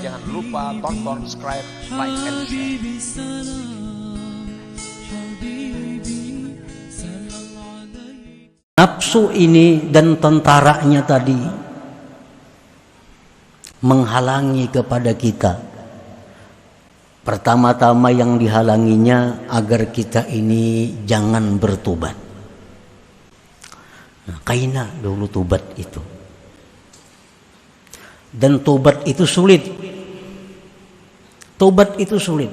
Jangan lupa tonton, subscribe, like, and share. Nafsu ini dan tentaranya tadi menghalangi kepada kita. Pertama-tama yang dihalanginya agar kita ini jangan bertobat. Nah, Kaina dulu tobat itu. Dan tobat itu sulit. Tobat itu sulit.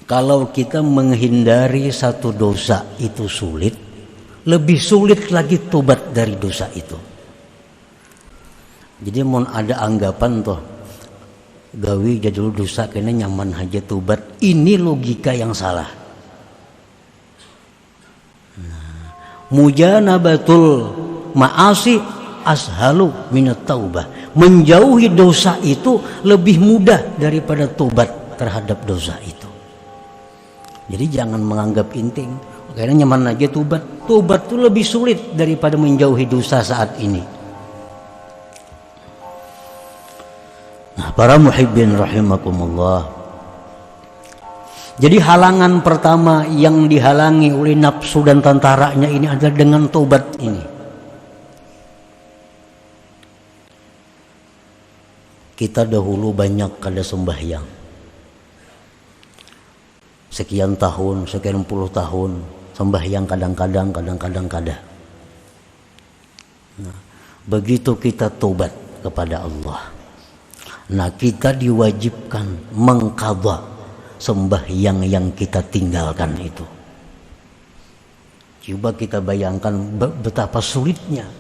Kalau kita menghindari satu dosa itu sulit, lebih sulit lagi tobat dari dosa itu. Jadi mau ada anggapan toh, gawi jadul dosa kena nyaman aja tobat. Ini logika yang salah. Mujanabatul ma'asi ashalu minat taubah. Menjauhi dosa itu lebih mudah daripada tobat terhadap dosa itu. Jadi jangan menganggap penting. Kayaknya nyaman aja tobat. Tobat itu lebih sulit daripada menjauhi dosa saat ini. Nah, para muhibbin rahimakumullah. Jadi halangan pertama yang dihalangi oleh nafsu dan tentaranya ini adalah dengan tobat ini. Kita dahulu banyak kada sembahyang. Sekian tahun, sekian puluh tahun sembahyang kadang-kadang kada. Nah, begitu kita tobat kepada Allah, nah kita diwajibkan mengqadha sembahyang yang kita tinggalkan itu. Coba kita bayangkan betapa sulitnya.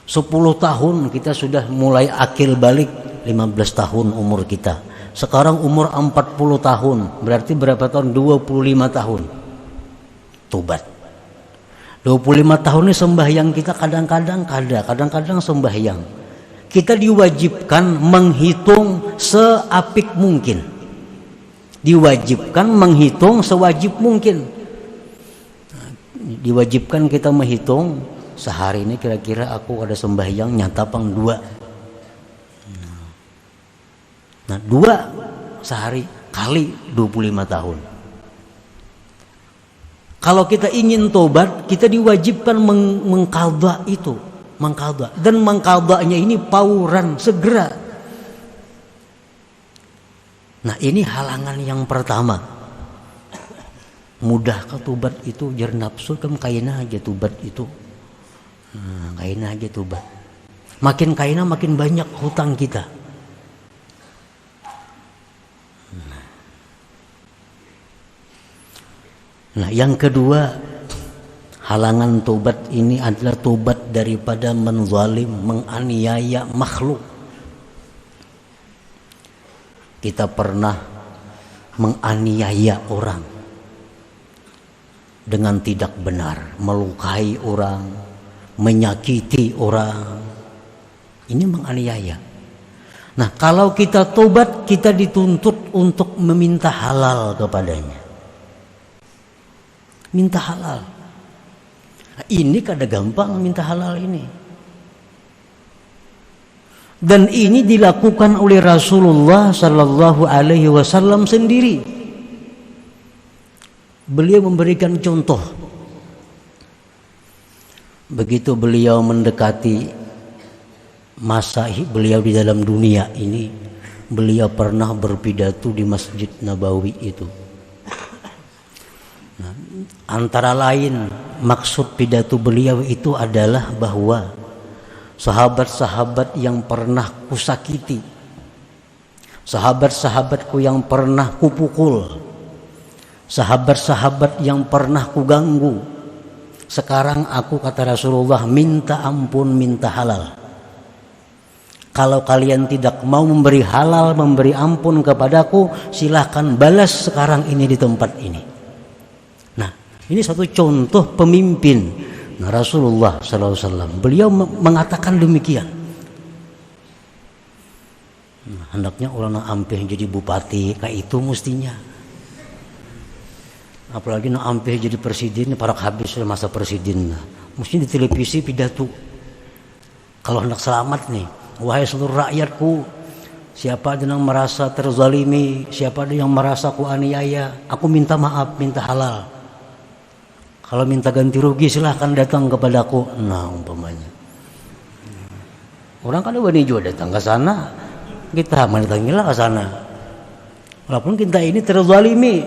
10 tahun kita sudah mulai akil balik, 15 tahun umur kita. Sekarang umur 40 tahun, berarti berapa tahun? 25 tahun. Tobat. 25 tahun ini sembahyang kita kadang-kadang sembahyang. Kita diwajibkan menghitung seapik mungkin. Diwajibkan menghitung sewajib mungkin. Diwajibkan kita menghitung sehari ini kira-kira aku ada sembahyang nyata pang 2. Nah 2 sehari kali 25 tahun. Kalau kita ingin tobat, kita diwajibkan mengqadha itu, mengqadha. Dan mengqadhanya ini pauran, segera. Nah ini halangan yang pertama. Mudah ke tobat itu jar nafsu kan kaina aja tobat itu. Kaina aja tobat. Makin kaina makin banyak hutang kita. Nah yang kedua, halangan tobat ini adalah tobat daripada menzalim, menganiaya makhluk. Kita pernah menganiaya orang dengan tidak benar, melukai orang, menyakiti orang. Ini menganiaya. Nah kalau kita tobat, kita dituntut untuk meminta halal kepadanya. Minta halal. Nah, ini kada gampang minta halal ini. Dan ini dilakukan oleh Rasulullah sallallahu alaihi wasallam sendiri. Beliau memberikan contoh. Begitu beliau mendekati masa beliau di dalam dunia ini, beliau pernah berpidato di Masjid Nabawi itu. Nah, antara lain maksud pidato beliau itu adalah bahwa sahabat-sahabat yang pernah kusakiti, sahabat-sahabatku yang pernah kupukul, sahabat-sahabat yang pernah kuganggu, sekarang aku, kata Rasulullah, minta ampun, minta halal. Kalau kalian tidak mau memberi halal, memberi ampun kepadaku, silahkan balas sekarang ini di tempat ini. Ini satu contoh pemimpin. Nah, Rasulullah SAW, beliau mengatakan demikian. Nah, hendaknya orang ampeh jadi bupati, kayak itu mestinya. Apalagi ampeh jadi presiden, para habis masa presiden. Mesti di televisi pidato. Kalau hendak selamat nih, wahai seluruh rakyatku, siapa ada yang merasa terzalimi, siapa ada yang merasa ku aniaya, aku minta maaf, minta halal. Kalau minta ganti rugi silahkan datang kepadaku. Nah umpamanya, orang kan wani juga datang ke sana, kita mendatangilah ke sana. Walaupun kita ini terzalimi,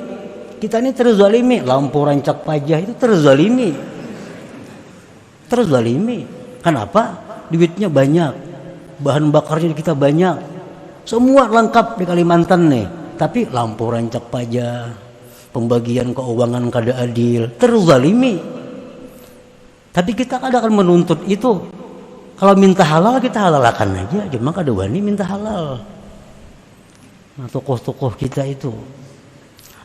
lampu rancak pajak itu terzalimi. Kenapa? Duitnya banyak, bahan bakarnya kita banyak, semua lengkap di Kalimantan nih. Tapi lampu rancak pajak, pembagian keuangan kada adil, terzalimi. Tapi kita kadang akan menuntut itu. Kalau minta halal kita halalkan aja, cuma kada wani minta halal. Nah, tokoh-tokoh kita itu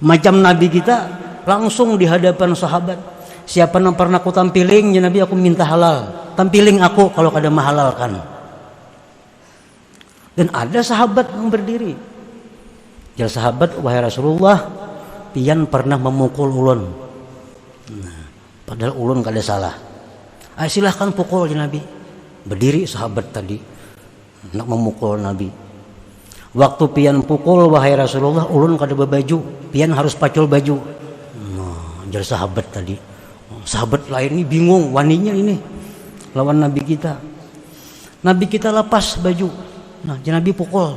macam Nabi kita langsung di hadapan sahabat, siapa yang pernah aku tampiling ya Nabi, aku minta halal, tampiling aku kalau kada mahalalkan. Dan ada sahabat yang berdiri, ya sahabat, wahai Rasulullah, pian pernah memukul ulun. Nah, padahal ulun kada salah. Silahkan pukul ya Nabi. Berdiri sahabat tadi nak memukul Nabi. Waktu pian pukul, wahai Rasulullah, ulun kada berbaju, pian harus pacul baju. Nah, jadi sahabat tadi. Sahabat lain ini bingung, waninya ini lawan Nabi kita. Nabi kita lepas baju. Nah, jadi Nabi pukul.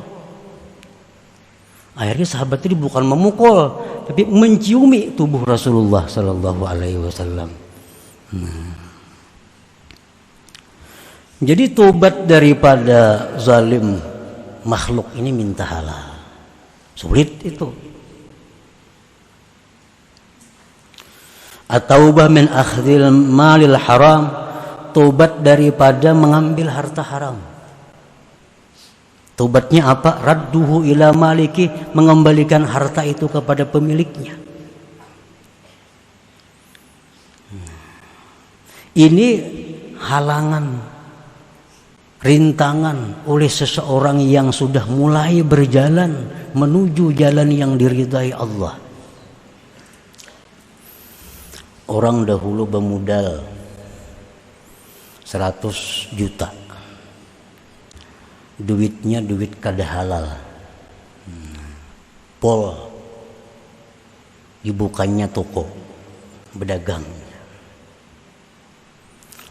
Akhirnya sahabat ini bukan memukul, tapi menciumi tubuh Rasulullah Sallallahu Alaihi Wasallam. Jadi tobat daripada zalim makhluk ini minta halal. Sulit itu. At-taubah min akhdhil malil haram, tobat daripada mengambil harta haram. Tobatnya apa? Radduhu ila maliki, mengembalikan harta itu kepada pemiliknya. Ini halangan, rintangan oleh seseorang yang sudah mulai berjalan menuju jalan yang diridai Allah. Orang dahulu bermodal 100 juta, duitnya duit kada halal, pol dibukanya toko berdagang,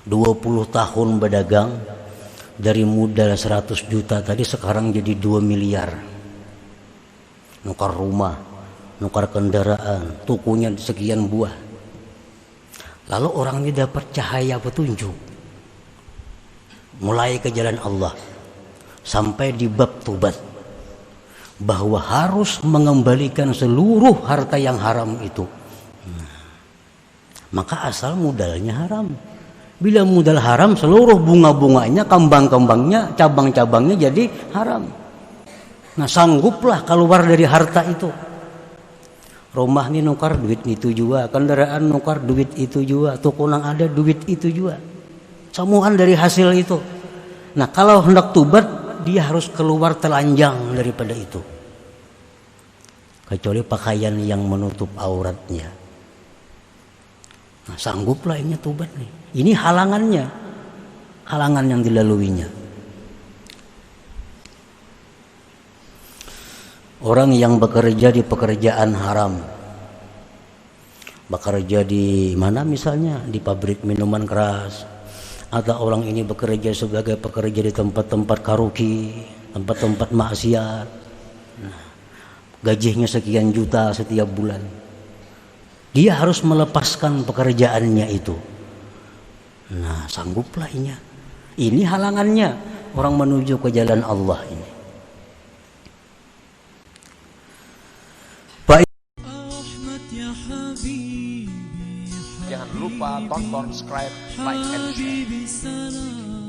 20 tahun berdagang, dari modal 100 juta tadi sekarang jadi 2 miliar. Nukar rumah, nukar kendaraan, tokonya sekian buah. Lalu orang ini dapat cahaya petunjuk, mulai ke jalan Allah, sampai di bab tobat, bahwa harus mengembalikan seluruh harta yang haram itu. Maka asal modalnya haram. Bila modal haram, seluruh bunga-bunganya, kembang-kembangnya, cabang-cabangnya jadi haram. Nah, sangguplah keluar dari harta itu. Rumah ini nukar duit itu juga, kendaraan nukar duit itu juga, toko nang ada duit itu juga. Semuaan dari hasil itu. Nah, kalau hendak tobat, dia harus keluar telanjang daripada itu. Kecuali pakaian yang menutup auratnya. Nah, sangguplah ini tobat nih. Ini halangannya, halangan yang dilaluinya. Orang yang bekerja di pekerjaan haram, bekerja di mana misalnya di pabrik minuman keras, atau orang ini bekerja sebagai pekerja di tempat-tempat karaoke, tempat-tempat maksiat, gajinya sekian juta setiap bulan, dia harus melepaskan pekerjaannya itu. Nah, sangguplah ini. Ini halangannya orang menuju ke jalan Allah ini. Jangan lupa tonton, subscribe, like, and share.